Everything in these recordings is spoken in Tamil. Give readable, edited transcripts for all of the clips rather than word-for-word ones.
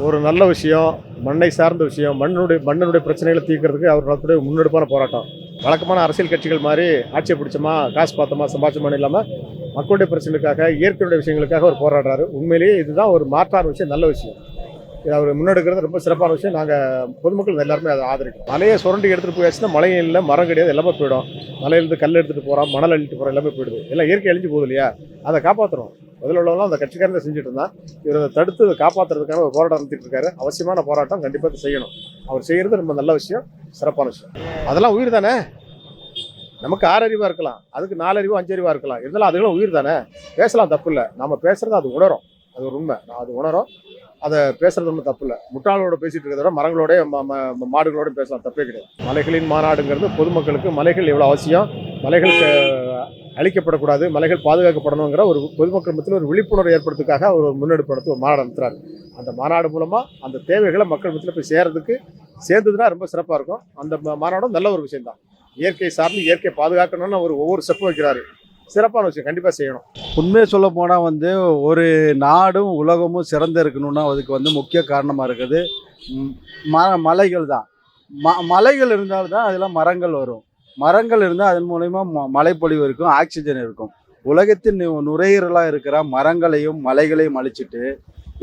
ஒரு நல்ல விஷயம், மண்ணை சார்ந்த விஷயம், மண்ணினுடைய பிரச்சனைகளை தீர்க்கிறதுக்கு அவர் நடத்தக்கூடிய முன்னெடுப்பான போராட்டம். வழக்கமான அரசியல் கட்சிகள் மாதிரி ஆட்சியை பிடிச்சோமா, காசு பார்த்தோமா, சம்பாதிச்சோமான்னு இல்லாமல் மக்களுடைய பிரச்சனைகளுக்காக, இயற்கையுடைய விஷயங்களுக்காக அவர் போராடுறாரு. உண்மையிலேயே இதுதான் ஒரு மாற்றான விஷயம், நல்ல விஷயம். இது அவர் முன்னெடுக்கிறது ரொம்ப சிறப்பான விஷயம். நாங்கள் பொதுமக்கள் எல்லாருமே அதை ஆதரிக்கிறோம். மலையை சுரண்டி எடுத்துகிட்டு போயாச்சுன்னா மழையும் இல்லை, மரம் கிடையாது, எல்லாமே போயிடும். மலையிலேருந்து கல் எடுத்துகிட்டு போகிறோம், மணல் அள்ளிட்டு போகிறோம், எல்லாமே போயிடுது. எல்லாம் இயற்கை அழிஞ்சு போகுது இல்லையா? அதை காப்பாற்றணும். முதல்ல உள்ளவங்களாம் அந்த கட்சிக்காரங்க செஞ்சுட்டு இருந்தால் இவர் அதை தடுத்து அதை காப்பாற்றுறதுக்கான ஒரு போராட்டம் நடத்திட்டு இருக்காரு. அவசியமான போராட்டம், கண்டிப்பாக செய்யணும். அவர் செய்கிறது ரொம்ப நல்ல விஷயம், சிறப்பான விஷயம். அதெல்லாம் உயிர் தானே. நமக்கு 6 அறிவாக இருக்கலாம், அதுக்கு 4 அறிவோ 5 அறிவாக இருக்கலாம். இருந்தாலும் அதுகளும் உயிர் தானே. பேசலாம், தப்பு இல்லை. நம்ம பேசுகிறது அது உணரும், அது ஒரு உண்மை. அது உணரும், அதை பேசுறது ஒன்றும் தப்பு இல்லை. முட்டாளோட பேசிட்டு இருக்கிறத விட மரங்களோட மாடுகளோட பேசலாம், தப்பே கிடையாது. மலைகளின் மாநாடுங்கிறது பொதுமக்களுக்கு மலைகள் எவ்வளோ அவசியம், மலைகளுக்கு அழிக்கப்படக்கூடாது, மலைகள் பாதுகாக்கப்படணுங்கிற ஒரு பொதுமக்கள் மத்தியில் ஒரு விழிப்புணர்வு ஏற்படுறதுக்காக ஒரு முன்னெடுப்பு எடுத்து ஒரு மாநாடு நடத்துறாரு. அந்த மாநாடு மூலமாக அந்த தேவைகளை மக்கள் மத்தியில் போய் சேர்ந்ததுன்னா ரொம்ப சிறப்பாக இருக்கும். அந்த மாநாடும் நல்ல ஒரு விஷயம் தான். இயற்கை சார்ந்து இயற்கை பாதுகாக்கணும்னு அவர் ஒவ்வொரு ஸ்டெப்பும் வைக்கிறாரு. சிறப்பான விஷயம், கண்டிப்பாக செய்யணும். உண்மையை சொல்ல போனால் ஒரு நாடும் உலகமும் சிறந்து இருக்கணும்னா அதுக்கு முக்கிய காரணமாக இருக்குது மலைகள் தான். மலைகள் இருந்தால்தான் அதில் மரங்கள் வரும். மரங்கள் இருந்தால் அதன் மூலயமா மழைப்பொழிவு இருக்கும், ஆக்சிஜன் இருக்கும். உலகத்தின் நுரையீரலாக இருக்கிற மரங்களையும் மலைகளையும் அழிச்சிட்டு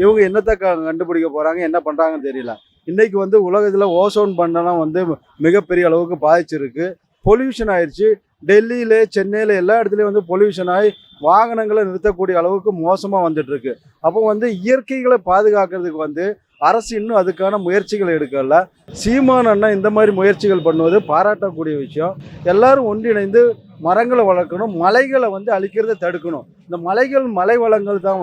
இவங்க என்னத்தை கண்டுபிடிக்க போகிறாங்க, என்ன பண்ணுறாங்கன்னு தெரியல. இன்றைக்கி உலகத்தில் ஓசோன் பண்டலம் மிகப்பெரிய அளவுக்கு பாதிச்சிருக்கு. பொல்யூஷன் ஆயிடுச்சு. டெல்லியில், சென்னையில் எல்லா இடத்துலையும் பொல்யூஷன் ஆகி வாகனங்களை நிறுத்தக்கூடிய அளவுக்கு மோசமாக வந்துட்டுருக்கு. அப்போ இயற்கைகளை பாதுகாக்கிறதுக்கு அரசு இன்னும் அதுக்கான முயற்சிகள் எடுக்கல. சீமான் அண்ணா இந்த மாதிரி முயற்சிகள் பண்ணுவது பாராட்டக்கூடிய விஷயம். எல்லாரும் ஒன்றிணைந்து மரங்களை வளர்க்கணும், மலைகளை அழிக்கிறத தடுக்கணும். இந்த மலை வளங்கள் தான்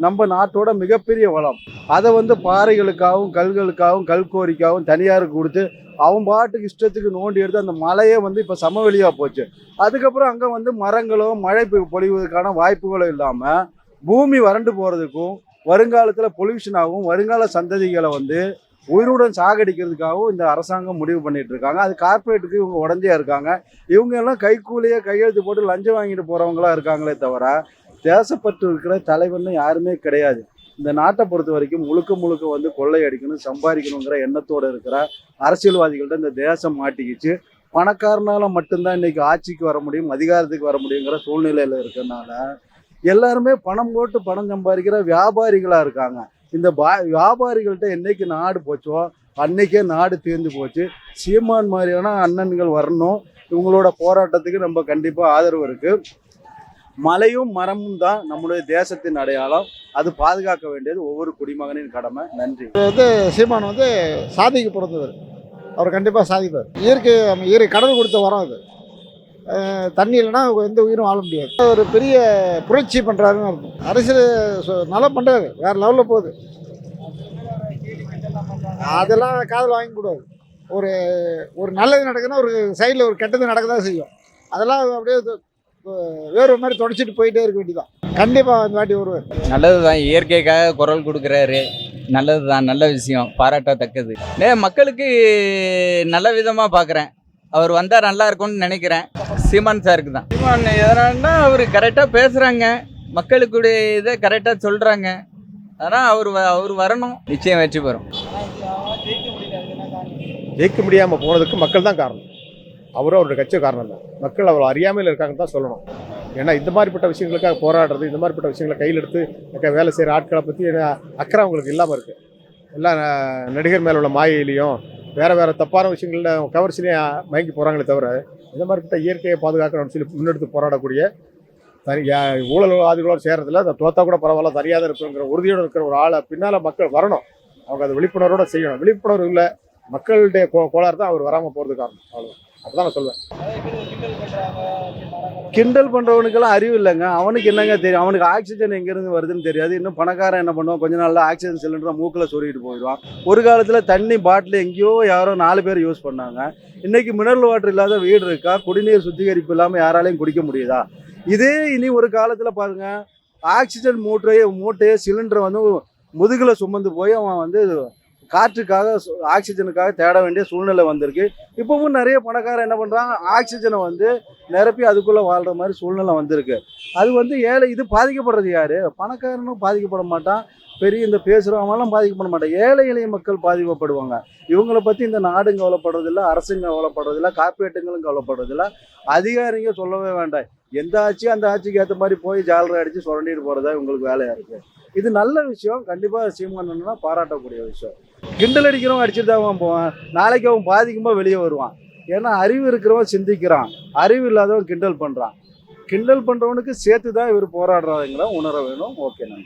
நம்ம நாட்டோட மிகப்பெரிய வளம். அதை பாறைகளுக்காகவும் கல்களுக்காகவும் கல்கோரிக்காகவும் தனியாருக்கு கொடுத்து அவன் பாட்டுக்கு இஷ்டத்துக்கு நோண்டி எடுத்து அந்த மலையே இப்போ சமவெளியாக போச்சு. அதுக்கப்புறம் அங்கே மரங்களோ மழை பொழிவதற்கான வாய்ப்புகளோ இல்லாமல் பூமி வறண்டு போகிறதுக்கும் வருங்காலத்தில் பொல்யூஷன் ஆகும், வருங்கால சந்ததிகளை உயிருடன் சாகடிக்கிறதுக்காகவும் இந்த அரசாங்கம் முடிவு பண்ணிட்டு இருக்காங்க. அது கார்பரேட்டுக்கு இவங்க உடஞ்சியா இருக்காங்க. இவங்க எல்லாம் கைக்கூலியே கையெழுத்து போட்டு லஞ்சம் வாங்கிட்டு போகிறவங்களா இருக்காங்களே தவிர தேசப்பற்று இருக்கிற தலைவர்னு யாருமே கிடையாது. இந்த நாட்டை பொறுத்த வரைக்கும் முழுக்க கொள்ளை அடிக்கணும், சம்பாதிக்கணுங்கிற எண்ணத்தோடு இருக்கிற அரசியல்வாதிகள்ட்ட இந்த தேசம் மாட்டிக்கிச்சு. பணக்காரனால மட்டும்தான் இன்னைக்கு ஆட்சிக்கு வர முடியும், அதிகாரத்துக்கு வர முடியுங்கிற சூழ்நிலையில் இருக்கிறதுனால எல்லாருமே பணம் போட்டு பணம் சம்பாதிக்கிற வியாபாரிகளாக இருக்காங்க. இந்த வியாபாரிகள்கிட்ட என்னைக்கு நாடு போச்சோ அன்னைக்கே நாடு தீர்ந்து போச்சு. சீமான் மாதிரியான அண்ணன்கள் வரணும். இவங்களோட போராட்டத்துக்கு நம்ம கண்டிப்பாக ஆதரவு இருக்குது. மலையும் மரமும் தான் நம்முடைய தேசத்தின் அடையாளம். அது பாதுகாக்க வேண்டியது ஒவ்வொரு குடிமகனின் கடமை. நன்றி. சீமான் சாதிக்கு பிறந்தவர், அவர் கண்டிப்பாக சாதிப்பார். இயற்கை கடவுள் கொடுத்த வரம் அது. தண்ணி இல்லைன்னா எந்த உயிரும் வாழ முடியாது. ஒரு பெரிய புரட்சி பண்ணுறாருன்னு இருக்கும். அரசியல் நல்லா பண்ணுறாரு, வேறு லெவலில் போகுது. அதெல்லாம் காதில் வாங்கக்கூடாது. ஒரு நல்லது நடக்குதுன்னா ஒரு சைடில் ஒரு கெட்டது நடக்க தான் செய்யும். அதெல்லாம் அப்படியே வேறு மாதிரி தொடச்சிட்டு போயிட்டே இருக்க வேண்டியதான். கண்டிப்பாக அந்த வாட்டி வருவார். நல்லது தான், இயற்கைக்காக குரல் கொடுக்குறாரு. நல்லது தான், நல்ல விஷயம், பாராட்டத்தக்கது. மக்களுக்கு நல்ல விதமாக பார்க்குறேன். அவர் வந்தால் நல்லா இருக்கும்னு நினைக்கிறேன். சீமான் சாருக்கு தான். சீமான் எதனால்னா அவர் கரெக்டாக பேசுகிறாங்க, மக்களுக்குடைய இதை கரெக்டாக சொல்கிறாங்க. அதனால் அவர் வரணும், நிச்சயம் வெற்றி பெறும். ஜெயிக்க முடியாமல் போனதுக்கு மக்கள் தான் காரணம். அவரும் அவருடைய கட்சி காரணம் இல்லை. மக்கள் அவர் அறியாமையில் இருக்காங்கன்னு தான் சொல்லணும். ஏன்னா இந்த மாதிரிப்பட்ட விஷயங்களுக்காக போராடுறது, இந்த மாதிரிப்பட்ட விஷயங்களை கையில் எடுத்து வேலை செய்கிற ஆட்களை பற்றி அக்கறை அவங்களுக்கு இல்லாமல் இருக்குது. எல்லாம் நடிகர் மேலே உள்ள மாயையிலையும் வேறு தப்பான விஷயங்களில் கவர்ச்சிலையும் மயங்கி போகிறாங்களே தவிர இந்த மாதிரிப்பட்ட இயற்கையை பாதுகாக்கணும்னு சொல்லி முன்னெடுத்து போராடக்கூடிய ஊழல்வாதிகளோடு சேர்றதில்ல. அதை தோத்தா கூட பரவாயில்ல, தனியாக இருக்குங்கிற உறுதியோடு இருக்கிற ஒரு ஆளை பின்னால் மக்கள் வரணும். அவங்க அதை விழிப்புணர்வோடு செய்யணும். விழிப்புணர்வு இல்லை, மக்களுடைய கோளாறு தான் அவர் வராமல் போகிறது காரணம். அவ்வளோதான், அப்படிதான் நான் சொல்வேன். கிண்டல் பண்ணுறவனுக்கெல்லாம் அறிவு இல்லைங்க. அவனுக்கு என்னங்க தெரியும்? அவனுக்கு ஆக்சிஜன் எங்கேருந்து வருதுன்னு தெரியாது. இன்னும் பணக்காரன் என்ன பண்ணுவான், கொஞ்ச நாளில் ஆக்சிஜன் சிலிண்டரை மூக்கில் சொருகிட்டு போயிடுவான். ஒரு காலத்தில் தண்ணி பாட்டில் எங்கேயோ யாரோ 4 பேர் யூஸ் பண்ணாங்க. இன்றைக்கி மினரல் வாட்டர் இல்லாத வீடு இருக்கா? குடிநீர் சுத்திகரிப்பு இல்லாமல் யாராலையும் குடிக்க முடியுதா? இதே இனி ஒரு காலத்தில் பாருங்கள், ஆக்சிஜன் மூட்டையை சிலிண்டரை முதுகில் சுமந்து போய் அவன் காற்றுக்காக ஆக்சிஜனுக்காக தேட வேண்டிய சூழ்நிலை வந்திருக்கு. இப்போவும் நிறைய பணக்காரன் என்ன பண்ணுறாங்க, ஆக்சிஜனை நிரப்பி அதுக்குள்ளே வாழ்கிற மாதிரி சூழ்நிலை வந்திருக்கு. அது ஏழை. இது பாதிக்கப்படுறது யார்? பணக்காரனும் பாதிக்கப்பட மாட்டான், பெரிய இந்த பேசுகிறவங்களாம் பாதிக்கப்பட மாட்டாங்க. ஏழை எளிய மக்கள் பாதிக்கப்படுவாங்க. இவங்களை பற்றி இந்த நாடும் கவலைப்படுறதில்ல, அரசும் கவலைப்படுறதில்ல, கார்பரேட்டுங்களும் கவலைப்படுறதில்ல, அதிகாரிங்க சொல்லவே வேண்டாம். எந்த ஆட்சி அந்த ஆட்சிக்கு ஏற்ற மாதிரி போய் ஜாலரை அடித்து சுரண்டிட்டு போகிறதா இவங்களுக்கு வேலையாக இருக்குது. இது நல்ல விஷயம். கண்டிப்பாக சீமானன்னா பாராட்டக்கூடிய விஷயம். கிண்டல் அடிக்கிறவன் அடிச்சுட்டு தான் போவான். நாளைக்கு அவன் பாதிக்கும்போது வெளியே வருவான். ஏன்னா அறிவு இருக்கிறவன் சிந்திக்கிறான், அறிவு இல்லாதவன் கிண்டல் பண்ணுறான். கிண்டல் பண்ணுறவனுக்கு சேர்த்து தான் இவர் போராடுறாருங்கிற உணர வேணும். ஓகே, நன்றி.